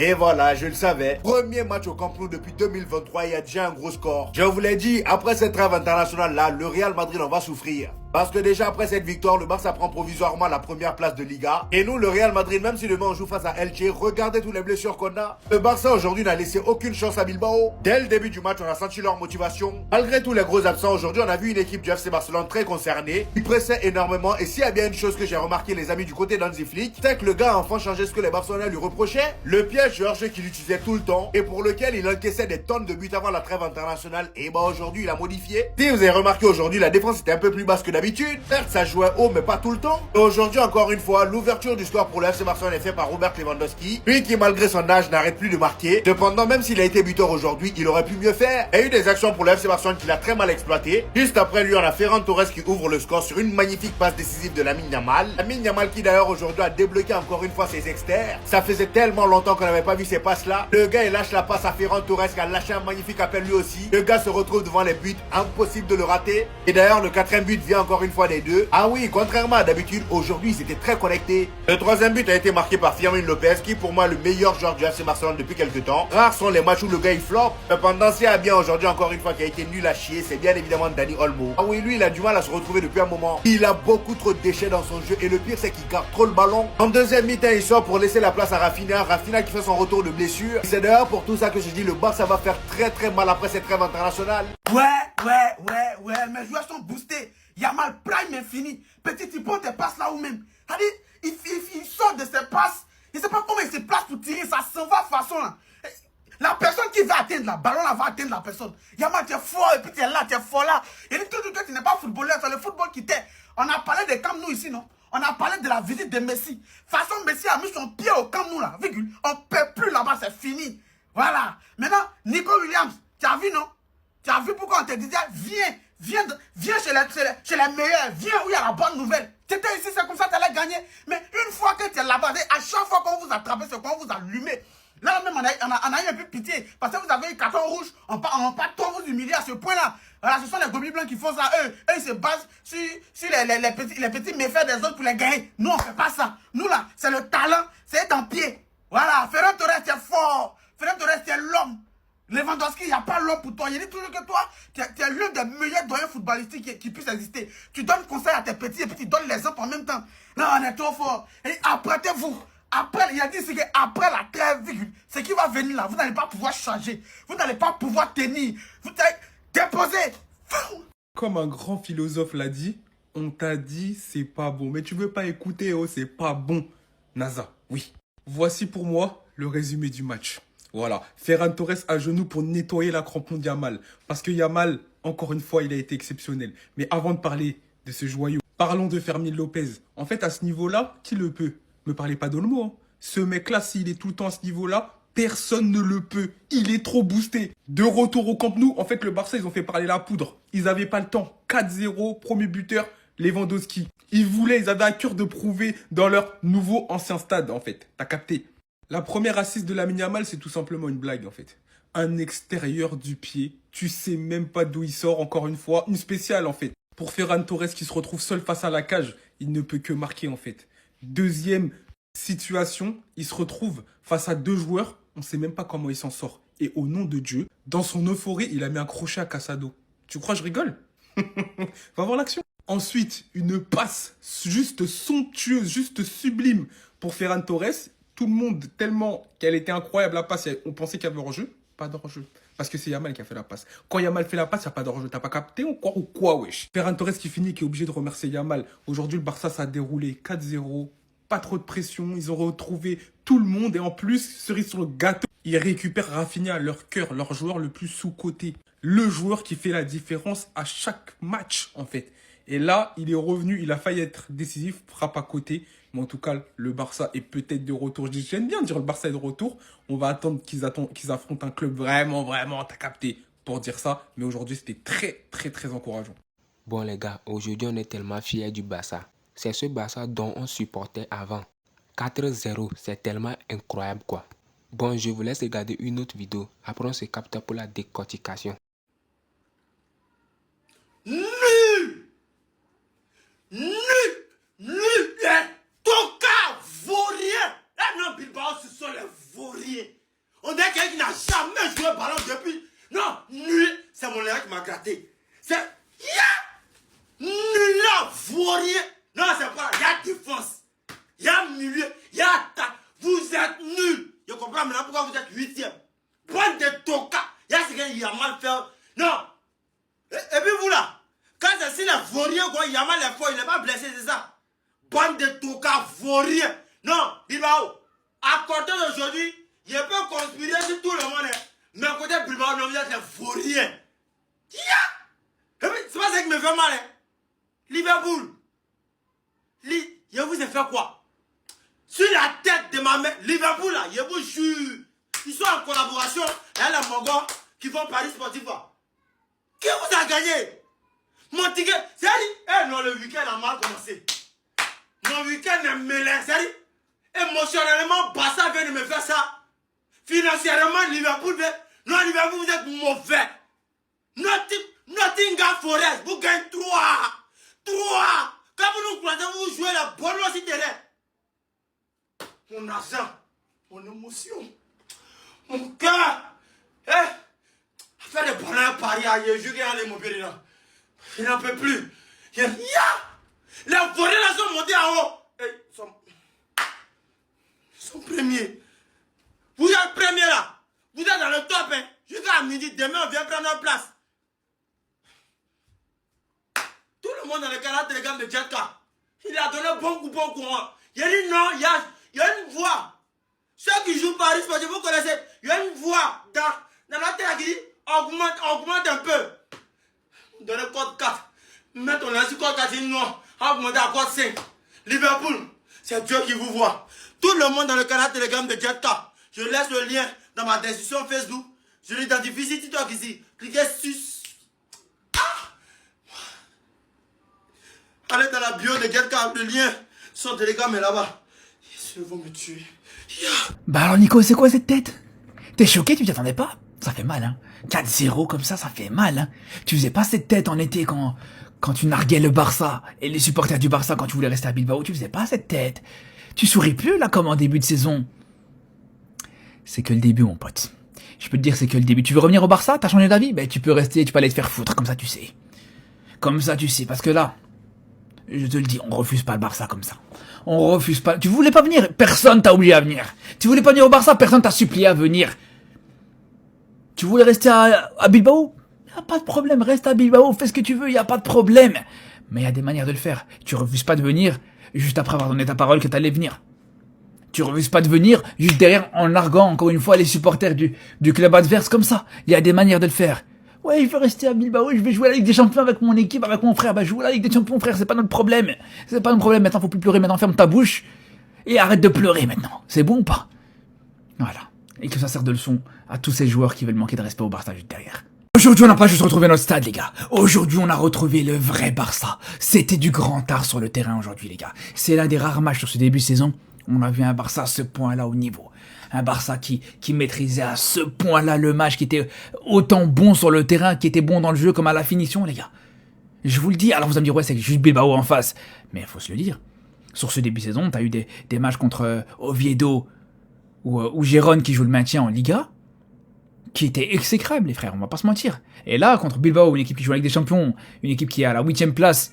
Et voilà, je le savais. Premier match au Camp Nou depuis 2023, il y a déjà un gros score. Je vous l'ai dit, après cette trêve internationale là, le Real Madrid en va souffrir. Parce que déjà après cette victoire, le Barça prend provisoirement la première place de Liga. Et nous, le Real Madrid, même si demain on joue face à Elche, regardez toutes les blessures qu'on a. Le Barça aujourd'hui n'a laissé aucune chance à Bilbao. Dès le début du match, on a senti leur motivation. Malgré tous les gros absents, aujourd'hui, on a vu une équipe du FC Barcelone très concernée. Qui pressait énormément. Et s'il y a bien une chose que j'ai remarqué, les amis, du côté d'Hansi Flick, c'est que le gars a enfin changé ce que les Barcelonais lui reprochaient. Le piège hors-jeu qu'il utilisait tout le temps et pour lequel il encaissait des tonnes de buts avant la trêve internationale. Et bah aujourd'hui, il a modifié. Si vous avez remarqué aujourd'hui, la défense était un peu plus basse que d'habitude. Certes, ça jouait haut, mais pas tout le temps. Et aujourd'hui, encore une fois, l'ouverture du score pour le FC Barcelone est faite par Robert Lewandowski. Lui qui, malgré son âge, n'arrête plus de marquer. Cependant, même s'il a été buteur aujourd'hui, il aurait pu mieux faire. Il y a eu des actions pour le FC Barcelone qu'il a très mal exploité. Juste après lui, on a Ferran Torres qui ouvre le score sur une magnifique passe décisive de Lamine Yamal. Lamine Yamal qui d'ailleurs aujourd'hui a débloqué encore une fois ses externes. Ça faisait tellement longtemps qu'on n'avait pas vu ces passes-là. Le gars, il lâche la passe à Ferran Torres qui a lâché un magnifique appel lui aussi. Le gars se retrouve devant les buts, impossible de le rater. Et d'ailleurs, le quatrième but vient encore une fois des deux. Ah oui, contrairement à d'habitude, aujourd'hui, ils étaient très connectés. Le troisième but a été marqué par Fermin Lopez, qui est pour moi le meilleur joueur du FC Barcelone depuis quelques temps. Rares sont les matchs où le gars il flop. Cependant, s'il y a bien aujourd'hui encore une fois qui a été nul à chier, c'est bien évidemment Dani Olmo. Ah oui, lui, il a du mal à se retrouver depuis un moment. Il a beaucoup trop de déchets dans son jeu et le pire, c'est qu'il garde trop le ballon. En deuxième mi-temps, il sort pour laisser la place à Rafinha. Rafinha qui fait son retour de blessure. C'est d'ailleurs pour tout ça que je dis le Barça va faire très mal après cette trêve internationale. Ouais, mes joueurs sont boostés. Yamal Prime est fini. Petit, il prend tes passes là où même. Il sort de ses passes. Il ne sait pas comment il se place pour tirer. Ça s'en va façon là. La personne qui va atteindre la ballon là va atteindre la personne. Yamal, tu es fort et puis tu es là, tu es fort là. Il dit toujours que tu n'es pas footballeur. C'est le football qui t'est. On a parlé des Camp Nou ici, non? On a parlé de la visite de Messi. Façon, Messi a mis son pied au Camp Nou là. Virgule. On ne peut plus là-bas, c'est fini. Voilà. Maintenant, Nico Williams, tu as vu, non? Tu as vu pourquoi on te disait, viens chez les meilleurs, viens où il y a la bonne nouvelle. Tu étais ici, c'est comme ça que tu allais gagner. Mais une fois que tu es là-bas, à chaque fois qu'on vous attrape, c'est qu'on vous allume. Là même, on a eu un peu pitié. Parce que vous avez eu carton rouge, on ne pas trop vous humilier à ce point-là. Voilà, ce sont les gobelins blancs qui font ça. Eux, ils se basent sur les petits méfaits des autres pour les gagner. Nous, on ne fait pas ça. Nous, là, c'est le talent, c'est être en pied. Voilà, Ferran Torres, tu es fort. Ferran Torres, tu es l'homme. Lewandowski, il n'y a pas l'homme pour toi. Il dit toujours que toi, tu es l'un des meilleurs doyens footballistiques qui puisse exister. Tu donnes conseil à tes petits et puis tu donnes l'exemple en même temps. Là, on est trop fort. Et apprêtez-vous. Après, il a dit qu'après la trêve, ce qui va venir là, vous n'allez pas pouvoir changer. Vous n'allez pas pouvoir tenir. Vous allez déposer. Comme un grand philosophe l'a dit, on t'a dit c'est pas bon. Mais tu veux pas écouter, oh, c'est pas bon. NASA, oui. Voici pour moi le résumé du match. Voilà, Ferran Torres à genoux pour nettoyer la crampon de Yamal. Parce que Yamal, encore une fois, il a été exceptionnel. Mais avant de parler de ce joyau, parlons de Fermin Lopez. En fait, à ce niveau-là, qui le peut? Me parlez pas d'Olmo. Hein. Ce mec-là, s'il est tout le temps à ce niveau-là, personne ne le peut. Il est trop boosté. De retour au Camp Nou, en fait, le Barça, ils ont fait parler la poudre. Ils avaient pas le temps. 4-0, premier buteur, Lewandowski. Ils avaient à cœur de prouver dans leur nouveau ancien stade, en fait. T'as capté? La première assise de Lamine Yamal, c'est tout simplement une blague, en fait. Un extérieur du pied. Tu sais même pas d'où il sort, encore une fois. Une spéciale, en fait. Pour Ferran Torres qui se retrouve seul face à la cage, il ne peut que marquer, en fait. Deuxième situation, il se retrouve face à deux joueurs. On ne sait même pas comment il s'en sort. Et au nom de Dieu, dans son euphorie, il a mis un crochet à Casado. Tu crois que je rigole? Va voir l'action. Ensuite, une passe juste somptueuse, juste sublime pour Ferran Torres. Tout le monde, tellement qu'elle était incroyable la passe, on pensait qu'il y avait hors-jeu. Pas d'hors-jeu. Parce que c'est Yamal qui a fait la passe. Quand Yamal fait la passe, il n'y a pas d'hors-jeu. T'as pas capté ou quoi, wesh? Ferran Torres qui finit, qui est obligé de remercier Yamal. Aujourd'hui, le Barça, ça a déroulé 4-0. Pas trop de pression. Ils ont retrouvé tout le monde. Et en plus, cerise sur le gâteau, ils récupèrent Rafinha, leur cœur, leur joueur le plus sous-coté. Le joueur qui fait la différence à chaque match, en fait. Et là, il est revenu, il a failli être décisif, frappe à côté. Mais en tout cas, le Barça est peut-être de retour. J'aime bien dire le Barça est de retour. On va attendre qu'ils affrontent un club vraiment, t'as capté pour dire ça. Mais aujourd'hui, c'était très encourageant. Bon les gars, aujourd'hui on est tellement fiers du Barça. C'est ce Barça dont on supportait avant. 4-0, c'est tellement incroyable quoi. Bon, je vous laisse regarder une autre vidéo. Après on se capte pour la décortication. Ton cas vaut rien. Eh non, Bilbao, ce sont les vauriens. gratter. C'est... Nul là, vaurien. Non, c'est pas là. Il y a défense. Il y a milieu. Il y a attaque. Vous êtes nuls. Je comprends maintenant pourquoi vous êtes 8e. Bande de toka. Il y a ce qu'il a mal fait. Non. Et puis vous là, quand c'est si les vauriens, il y a mal les fois, il n'est pas blessé, c'est ça. Bande de toka, vauriens. Non, Bilbao. À côté d'aujourd'hui, je peux conspirer sur tout le monde. Mais à côté de Bilbao, non, vous êtes les vauriens. Et puis, c'est pas ça qui me fait mal. Liverpool. Je vous ai fait quoi? Sur la tête de ma mère, Liverpool là, je vous jure, ils sont en collaboration avec les Mongols qui vont Paris Sportif. Qui vous a gagné? Mon ticket, c'est dit, non, le week-end a mal commencé. Mon week-end est mêlé, c'est dit, émotionnellement, Barça vient de me faire ça. Financièrement, Liverpool, non, Liverpool, vous êtes mauvais. Nottingham Forest, vous gagnez 3. Quand vous nous croisez, vous jouez la bonne aussi terrain. Mon argent, mon émotion, mon cœur. Faire des bonheurs à Paris, je joue à l'immobilier là. Il n'en peut plus. Les volets là sont montés en haut. Ils sont premiers. Vous êtes premiers là. Vous êtes dans le top. Jusqu'à midi, demain on vient prendre notre place. Tout le monde dans le canal Telegram de Jetka, il a donné bon coup. Il a dit non, il y a une voix. Ceux qui jouent Paris Sportif, vous connaissez, il y a une voix dans la tête qui dit augmente un peu. Donnez code 4. Mettez ton ainsi code 4, non, augmentez à code 5. Liverpool, c'est Dieu qui vous voit. Tout le monde dans le canal Telegram de Jetka, je laisse le lien dans ma description Facebook. Je l'identifie sur TikTok ici. Cliquez sur... Allez dans la bio de Jetka, le lien. Son Telegram est là-bas. Ils vont me tuer. Bah alors Nico, c'est quoi cette tête? T'es choqué, tu t'y attendais pas? Ça fait mal, hein. 4-0 comme ça fait mal, hein. Tu faisais pas cette tête en été quand tu narguais le Barça et les supporters du Barça quand tu voulais rester à Bilbao, tu faisais pas cette tête. Tu souris plus là comme en début de saison. C'est que le début, mon pote. Je peux te dire, c'est que le début. Tu veux revenir au Barça? T'as changé d'avis? Ben tu peux rester, tu peux aller te faire foutre, comme ça tu sais. Comme ça tu sais, parce que là, je te le dis, on refuse pas le Barça comme ça. On refuse pas. Tu voulais pas venir, personne t'a obligé à venir. Tu voulais pas venir au Barça, personne t'a supplié à venir. Tu voulais rester à Bilbao? Y a pas de problème, reste à Bilbao, fais ce que tu veux, y a pas de problème. Mais y a des manières de le faire. Tu refuses pas de venir juste après avoir donné ta parole que t'allais venir. Tu refuses pas de venir juste derrière en larguant encore une fois les supporters du club adverse comme ça. Y a des manières de le faire. Ouais, je veux rester à Bilbao, je vais jouer à la Ligue des Champions avec mon équipe, avec mon frère. Bah, joue à la Ligue des Champions, frère, c'est pas notre problème. C'est pas notre problème. Maintenant, faut plus pleurer. Maintenant, ferme ta bouche et arrête de pleurer maintenant. C'est bon ou pas? Voilà. Et que ça sert de leçon à tous ces joueurs qui veulent manquer de respect au Barça juste derrière. Aujourd'hui, on n'a pas juste retrouvé notre stade, les gars. Aujourd'hui, on a retrouvé le vrai Barça. C'était du grand art sur le terrain aujourd'hui, les gars. C'est l'un des rares matchs sur ce début de saison. On a vu un Barça à ce point-là au niveau. Un Barça qui maîtrisait à ce point-là le match, qui était autant bon sur le terrain, qui était bon dans le jeu comme à la finition, les gars. Je vous le dis, alors vous allez me dire, ouais, c'est juste Bilbao en face. Mais il faut se le dire. Sur ce début de saison, t'as eu des matchs contre Oviedo ou Gérone qui joue le maintien en Liga, qui étaient exécrables, les frères, on va pas se mentir. Et là, contre Bilbao, une équipe qui joue avec des champions, une équipe qui est à la 8e place,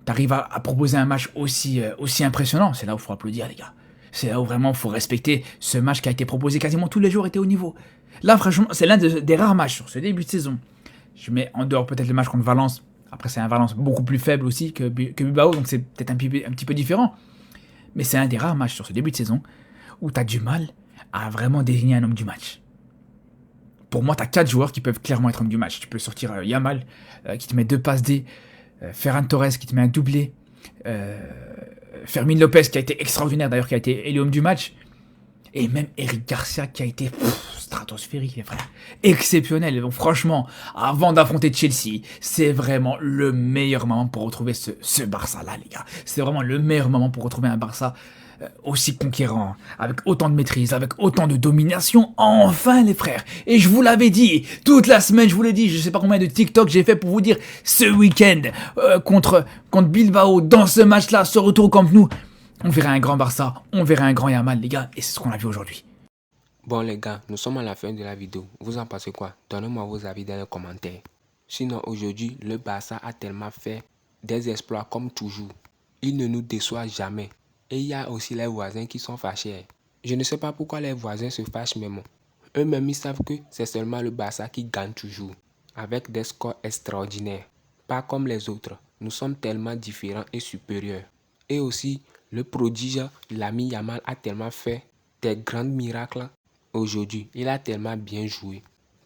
t'arrives à proposer un match aussi impressionnant. C'est là où il faut applaudir, les gars. C'est là où vraiment il faut respecter ce match qui a été proposé. Quasiment tous les jours étaient au niveau. Là, franchement, c'est l'un des rares matchs sur ce début de saison. Je mets en dehors peut-être le match contre Valence. Après, c'est un Valence beaucoup plus faible aussi que Bilbao, donc c'est peut-être un petit peu différent. Mais c'est un des rares matchs sur ce début de saison où tu as du mal à vraiment désigner un homme du match. Pour moi, tu as 4 joueurs qui peuvent clairement être homme du match. Tu peux sortir Yamal, qui te met 2 passes D, Ferran Torres, qui te met un doublé, Fermin Lopez, qui a été extraordinaire d'ailleurs, qui a été élu homme du match, et même Eric Garcia, qui a été stratosphérique, les frères, exceptionnel. Donc franchement, avant d'affronter Chelsea, c'est vraiment le meilleur moment pour retrouver ce Barça-là, les gars. C'est vraiment le meilleur moment pour retrouver un Barça aussi conquérant, avec autant de maîtrise, avec autant de domination, enfin les frères. Et je vous l'avais dit, toute la semaine je vous l'ai dit, je sais pas combien de TikTok j'ai fait pour vous dire, ce week-end, contre Bilbao, dans ce match-là, ce retour au Camp Nou, on verrait un grand Barça, on verrait un grand Yamal, les gars, et c'est ce qu'on a vu aujourd'hui. Bon les gars, nous sommes à la fin de la vidéo. Vous en pensez quoi? Donnez-moi vos avis dans les commentaires. Sinon aujourd'hui, le Barça a tellement fait des exploits comme toujours. Il ne nous déçoit jamais. Et il y a aussi les voisins qui sont fâchés. Je ne sais pas pourquoi les voisins se fâchent même. Eux-mêmes ils savent que c'est seulement le Barça qui gagne toujours, avec des scores extraordinaires. Pas comme les autres, nous sommes tellement différents et supérieurs. Et aussi, le prodige Lamine Yamal a tellement fait des grands miracles. Aujourd'hui, il a tellement bien joué.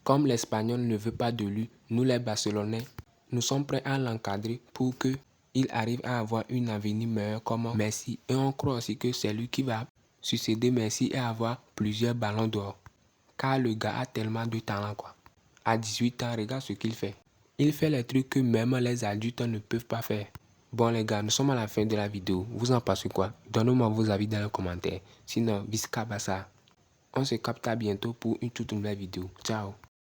Comme l'Espagnol ne veut pas de lui, nous les Barcelonais, nous sommes prêts à l'encadrer pour qu'il arrive à avoir une avenir meilleure comme Messi. Et on croit aussi que c'est lui qui va succéder Messi et avoir plusieurs ballons d'or. Car le gars a tellement de talent quoi. À 18 ans, regarde ce qu'il fait. Il fait les trucs que même les adultes ne peuvent pas faire. Bon les gars, nous sommes à la fin de la vidéo. Vous en pensez quoi? Donnez-moi vos avis dans les commentaires. Sinon, Visca Barça. On se capte à bientôt pour une toute nouvelle vidéo. Ciao.